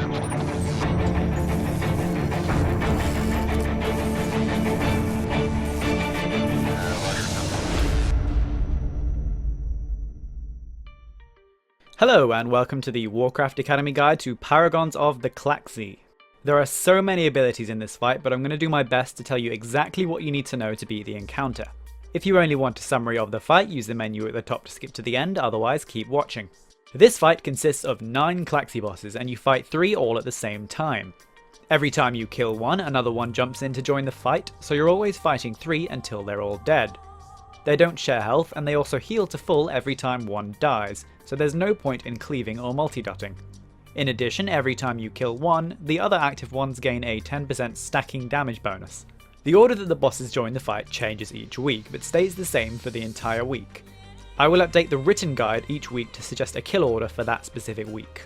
Hello and welcome to the Warcraft Academy guide to Paragons of the Klaxxi. There are so many abilities in this fight, but I'm going to do my best to tell you exactly what you need to know to beat the encounter. If you only want a summary of the fight, use the menu at the top to skip to the end, otherwise keep watching. This fight consists of 9 Klaxxi bosses and you fight 3 all at the same time. Every time you kill one, another one jumps in to join the fight, so you're always fighting 3 until they're all dead. They don't share health, and they also heal to full every time one dies, so there's no point in cleaving or multi-dotting. In addition, every time you kill one, the other active ones gain a 10% stacking damage bonus. The order that the bosses join the fight changes each week, but stays the same for the entire week. I will update the written guide each week to suggest a kill order for that specific week.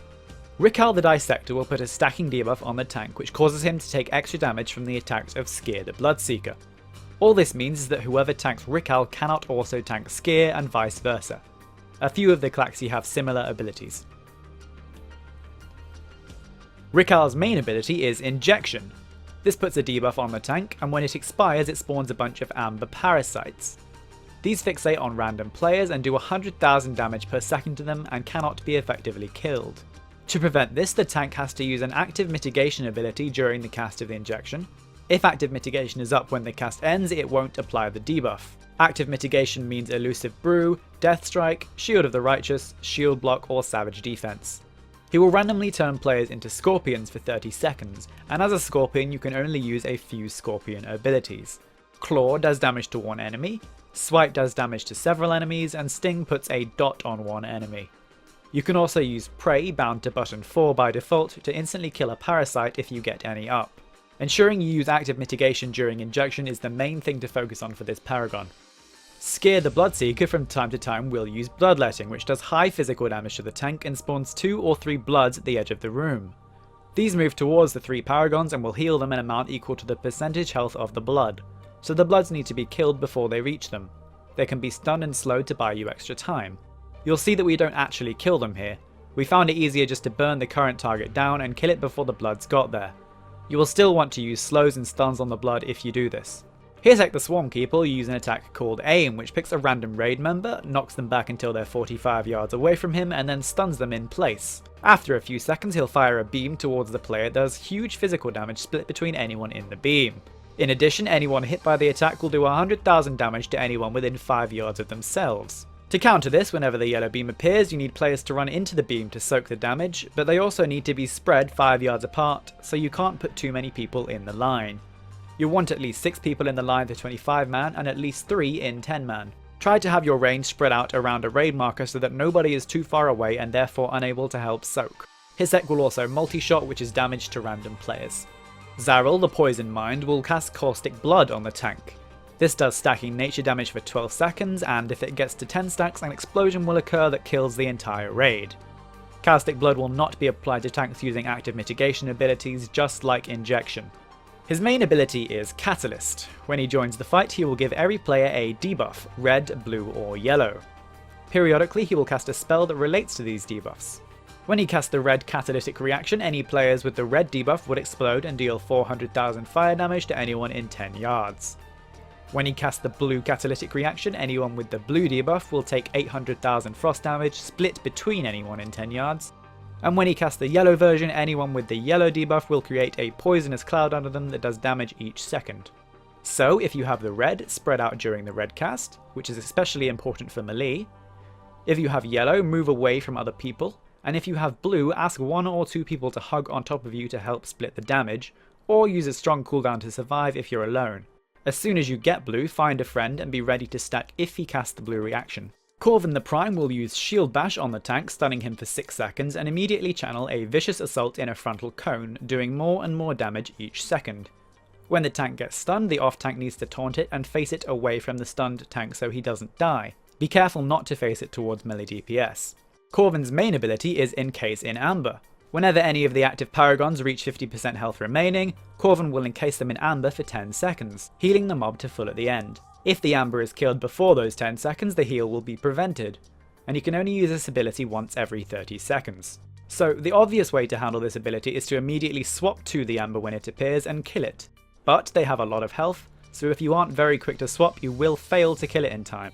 Rikal the Dissector will put a stacking debuff on the tank, which causes him to take extra damage from the attacks of Skier the Bloodseeker. All this means is that whoever tanks Rikal cannot also tank Skier and vice versa. A few of the Klaxxi have similar abilities. Rikal's main ability is Injection. This puts a debuff on the tank, and when it expires it spawns a bunch of amber parasites. These fixate on random players and do 100,000 damage per second to them and cannot be effectively killed. To prevent this, the tank has to use an active mitigation ability during the cast of the injection. If active mitigation is up when the cast ends, it won't apply the debuff. Active mitigation means Elusive Brew, Death Strike, Shield of the Righteous, Shield Block or Savage Defense. He will randomly turn players into scorpions for 30 seconds, and as a scorpion you can only use a few scorpion abilities. Claw does damage to one enemy, Swipe does damage to several enemies, and Sting puts a dot on one enemy. You can also use Prey, bound to button 4 by default, to instantly kill a parasite if you get any up. Ensuring you use active mitigation during injection is the main thing to focus on for this Paragon. Skier the Bloodseeker from time to time will use Bloodletting, which does high physical damage to the tank and spawns 2 or 3 bloods at the edge of the room. These move towards the 3 Paragons and will heal them an amount equal to the percentage health of the blood, so the bloods need to be killed before they reach them. They can be stunned and slowed to buy you extra time. You'll see that we don't actually kill them here. We found it easier just to burn the current target down and kill it before the bloods got there. You will still want to use slows and stuns on the blood if you do this. Here's the Swarmkeeper will use an attack called Aim, which picks a random raid member, knocks them back until they're 45 yards away from him, and then stuns them in place. After a few seconds he'll fire a beam towards the player that does huge physical damage split between anyone in the beam. In addition, anyone hit by the attack will do 100,000 damage to anyone within 5 yards of themselves. To counter this, whenever the yellow beam appears, you need players to run into the beam to soak the damage, but they also need to be spread 5 yards apart, so you can't put too many people in the line. You'll want at least 6 people in the line for 25 man and at least 3 in 10 man. Try to have your range spread out around a raid marker so that nobody is too far away and therefore unable to help soak. His deck will also multi-shot, which is damage to random players. Zaril, the Poison Mind, will cast Caustic Blood on the tank. This does stacking nature damage for 12 seconds, and if it gets to 10 stacks, an explosion will occur that kills the entire raid. Caustic Blood will not be applied to tanks using active mitigation abilities, just like Injection. His main ability is Catalyst. When he joins the fight, he will give every player a debuff, red, blue or yellow. Periodically he will cast a spell that relates to these debuffs. When he casts the red catalytic reaction, any players with the red debuff would explode and deal 400,000 fire damage to anyone in 10 yards. When he casts the blue catalytic reaction, anyone with the blue debuff will take 800,000 frost damage split between anyone in 10 yards. And when he casts the yellow version, anyone with the yellow debuff will create a poisonous cloud under them that does damage each second. So if you have the red, spread out during the red cast, which is especially important for Mellie. If you have yellow, move away from other people. And if you have blue, ask 1 or 2 people to hug on top of you to help split the damage, or use a strong cooldown to survive if you're alone. As soon as you get blue, find a friend and be ready to stack if he casts the blue reaction. Korvan the Prime will use Shield Bash on the tank, stunning him for 6 seconds, and immediately channel a Vicious Assault in a frontal cone, doing more and more damage each second. When the tank gets stunned, the off-tank needs to taunt it and face it away from the stunned tank so he doesn't die. Be careful not to face it towards melee DPS. Korvan's main ability is Encase in Amber. Whenever any of the active Paragons reach 50% health remaining, Korvan will encase them in amber for 10 seconds, healing the mob to full at the end. If the amber is killed before those 10 seconds, the heal will be prevented, and you can only use this ability once every 30 seconds. So the obvious way to handle this ability is to immediately swap to the amber when it appears and kill it. But they have a lot of health, so if you aren't very quick to swap, you will fail to kill it in time.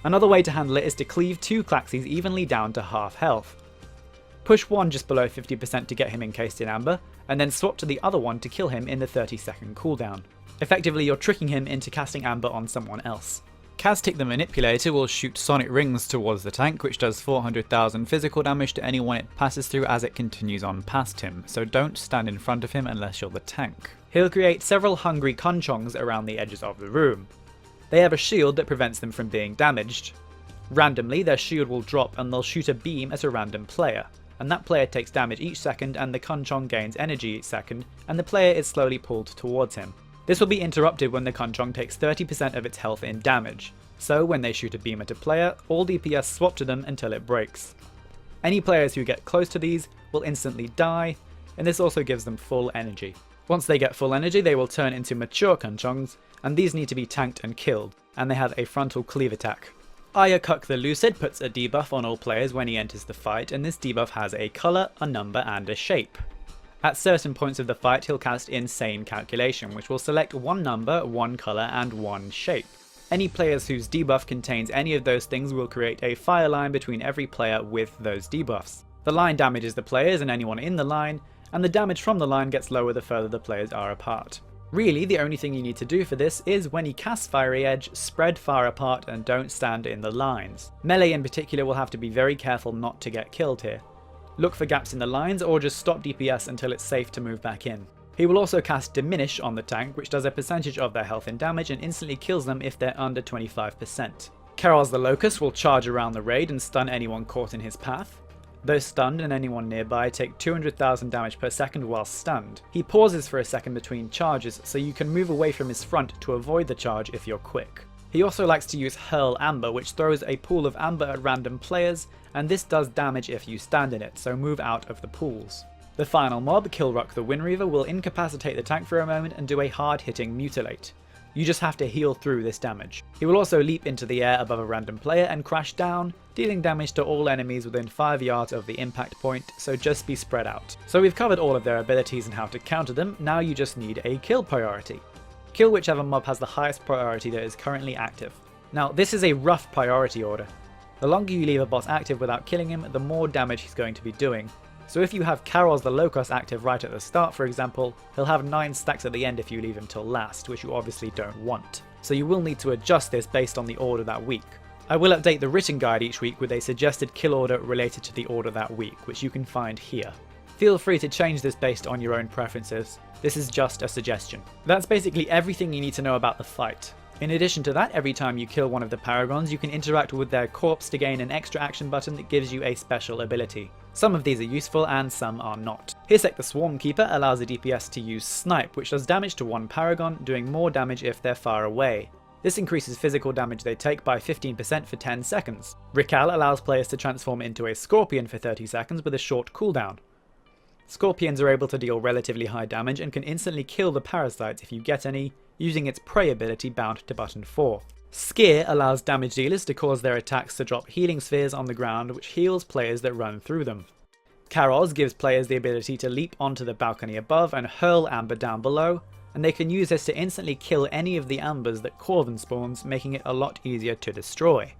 Another way to handle it is to cleave 2 Klaxxis evenly down to half health. Push one just below 50% to get him encased in amber, and then swap to the other one to kill him in the 30-second cooldown. Effectively, you're tricking him into casting amber on someone else. Kostik the Manipulator will shoot sonic rings towards the tank, which does 400,000 physical damage to anyone it passes through as it continues on past him, so don't stand in front of him unless you're the tank. He'll create several hungry Konshens around the edges of the room. They have a shield that prevents them from being damaged. Randomly, their shield will drop and they'll shoot a beam at a random player, and that player takes damage each second and the Konshen gains energy each second, and the player is slowly pulled towards him. This will be interrupted when the Konshen takes 30% of its health in damage, so when they shoot a beam at a player, all DPS swap to them until it breaks. Any players who get close to these will instantly die, and this also gives them full energy. Once they get full energy, they will turn into mature Konshens, and these need to be tanked and killed, and they have a frontal cleave attack. Ikthe Lucid puts a debuff on all players when he enters the fight, and this debuff has a colour, a number, and a shape. At certain points of the fight, he'll cast Insane Calculation, which will select one number, one colour, and one shape. Any players whose debuff contains any of those things will create a fire line between every player with those debuffs. The line damages the players and anyone in the line, and the damage from the line gets lower the further the players are apart. Really, the only thing you need to do for this is, when he casts Fiery Edge, spread far apart and don't stand in the lines. Mellie in particular will have to be very careful not to get killed here. Look for gaps in the lines or just stop DPS until it's safe to move back in. He will also cast Diminish on the tank, which does a percentage of their health and damage and instantly kills them if they're under 25%. Karos the Locust will charge around the raid and stun anyone caught in his path. Those stunned and anyone nearby take 200,000 damage per second while stunned. He pauses for a second between charges, so you can move away from his front to avoid the charge if you're quick. He also likes to use Hurl Amber, which throws a pool of amber at random players, and this does damage if you stand in it, so move out of the pools. The final mob, Kilrock the Windreaver, will incapacitate the tank for a moment and do a hard-hitting Mutilate. You just have to heal through this damage. He will also leap into the air above a random player and crash down, dealing damage to all enemies within 5 yards of the impact point, so just be spread out. So we've covered all of their abilities and how to counter them, now you just need a kill priority. Kill whichever mob has the highest priority that is currently active. Now this is a rough priority order. The longer you leave a boss active without killing him, the more damage he's going to be doing. So if you have Karos the Locust active right at the start, for example, he'll have 9 stacks at the end if you leave him till last, which you obviously don't want. So you will need to adjust this based on the order that week. I will update the written guide each week with a suggested kill order related to the order that week, which you can find here. Feel free to change this based on your own preferences. This is just a suggestion. That's basically everything you need to know about the fight. In addition to that, every time you kill one of the Paragons, you can interact with their corpse to gain an extra action button that gives you a special ability. Some of these are useful and some are not. Hirsek the Swarmkeeper allows the DPS to use Snipe, which does damage to one Paragon, doing more damage if they're far away. This increases physical damage they take by 15% for 10 seconds. Rikal allows players to transform into a Scorpion for 30 seconds with a short cooldown. Scorpions are able to deal relatively high damage and can instantly kill the parasites if you get any, using its prey ability bound to button 4. Skier allows damage dealers to cause their attacks to drop healing spheres on the ground, which heals players that run through them. Karos gives players the ability to leap onto the balcony above and hurl amber down below, and they can use this to instantly kill any of the ambers that Korvan spawns, making it a lot easier to destroy.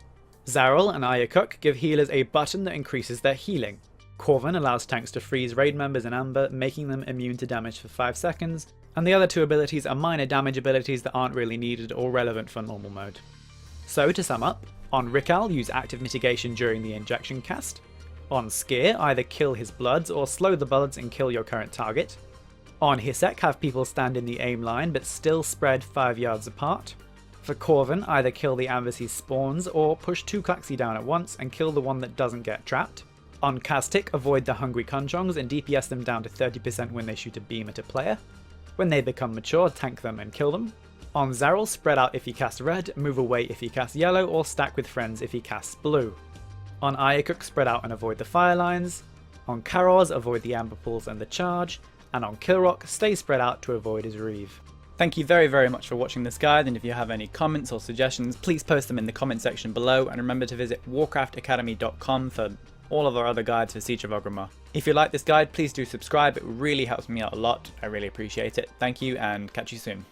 Zarel and Ayakuk give healers a button that increases their healing. Korvan allows tanks to freeze raid members in amber, making them immune to damage for 5 seconds, and the other 2 abilities are minor damage abilities that aren't really needed or relevant for normal mode. So to sum up, on Rikal use active mitigation during the injection cast. On Skier, either kill his bloods or slow the bullets and kill your current target. On Hirsek, have people stand in the aim line but still spread 5 yards apart. For Korvan, either kill the ambers he spawns or push 2 Klaxxi down at once and kill the one that doesn't get trapped. On Kostik, avoid the hungry Konshens and DPS them down to 30% when they shoot a beam at a player. When they become mature, tank them and kill them. On Zarel, spread out if he casts red, move away if he casts yellow, or stack with friends if he casts blue. On Ayakuk, spread out and avoid the fire lines. On Karos, avoid the amber pools and the charge. And on Kilrock, stay spread out to avoid his reave. Thank you very much for watching this guide, and if you have any comments or suggestions, please post them in the comment section below, and remember to visit warcraftacademy.com for all of our other guides for Siege of Orgrimmar. If you like this guide, please do subscribe, it really helps me out a lot, I really appreciate it. Thank you and catch you soon.